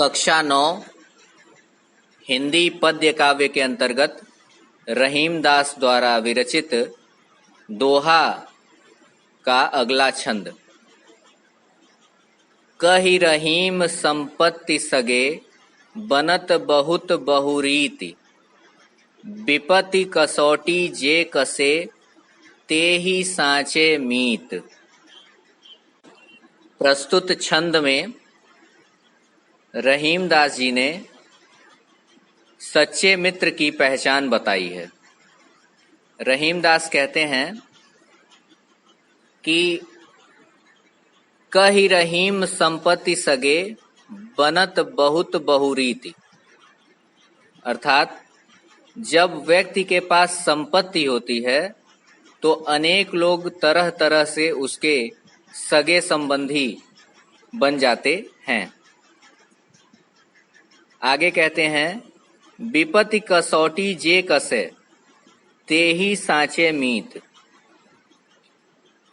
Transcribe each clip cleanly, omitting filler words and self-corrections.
कक्षा 9 हिंदी पद्य काव्य के अंतर्गत रहीमदास द्वारा विरचित दोहा का अगला छंद। कहि रहीम संपत्ति सगे बनत बहुत बहुरीति, विपत्ति कसौटी जे कसे तेहि साँचे मीत। प्रस्तुत छंद में रहीमदास जी ने सच्चे मित्र की पहचान बताई है। रहीमदास कहते हैं कि कहि रहीम संपत्ति सगे बनत बहुत बहुरीति, अर्थात जब व्यक्ति के पास संपत्ति होती है तो अनेक लोग तरह तरह से उसके सगे संबंधी बन जाते हैं। आगे कहते हैं विपत्ति कसौटी जे कसे तेहि साँचे मीत।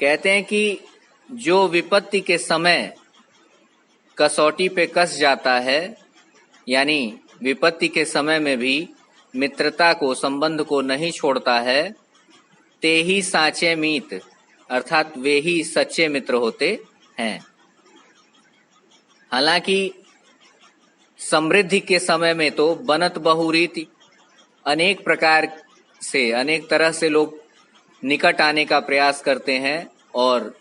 कहते हैं कि जो विपत्ति के समय कसौटी पे कस जाता है, यानी विपत्ति के समय में भी मित्रता को, संबंध को नहीं छोड़ता है, तेहि साँचे मीत, अर्थात वे ही सच्चे मित्र होते हैं। हालांकि समृद्धि के समय में तो बनत बहुरीति, अनेक प्रकार से, अनेक तरह से लोग निकट आने का प्रयास करते हैं और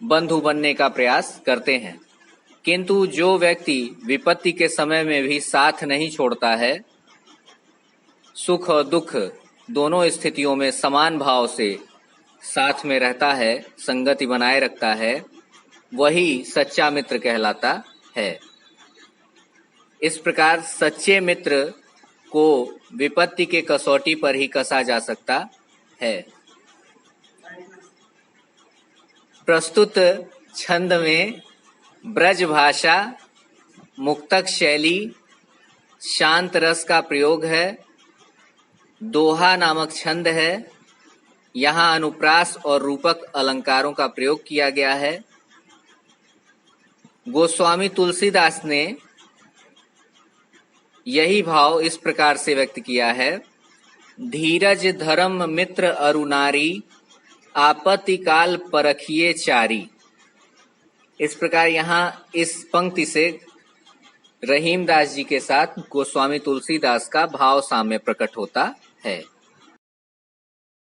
बंधु बनने का प्रयास करते हैं, किंतु जो व्यक्ति विपत्ति के समय में भी साथ नहीं छोड़ता है, सुख और दुख दोनों स्थितियों में समान भाव से साथ में रहता है, संगति बनाए रखता है, वही सच्चा मित्र कहलाता है। इस प्रकार सच्चे मित्र को विपत्ति के कसौटी पर ही कसा जा सकता है। प्रस्तुत छंद में ब्रज भाषा, मुक्तक शैली, शांत रस का प्रयोग है। दोहा नामक छंद है। यहाँ अनुप्रास और रूपक अलंकारों का प्रयोग किया गया है। गोस्वामी तुलसीदास ने यही भाव इस प्रकार से व्यक्त किया है। धीरज धर्म मित्र अरु नारी, आपत्ति काल परखिए चारी। इस प्रकार यहाँ इस पंक्ति से रहीमदास जी के साथ गोस्वामी तुलसीदास का भाव साम्य प्रकट होता है।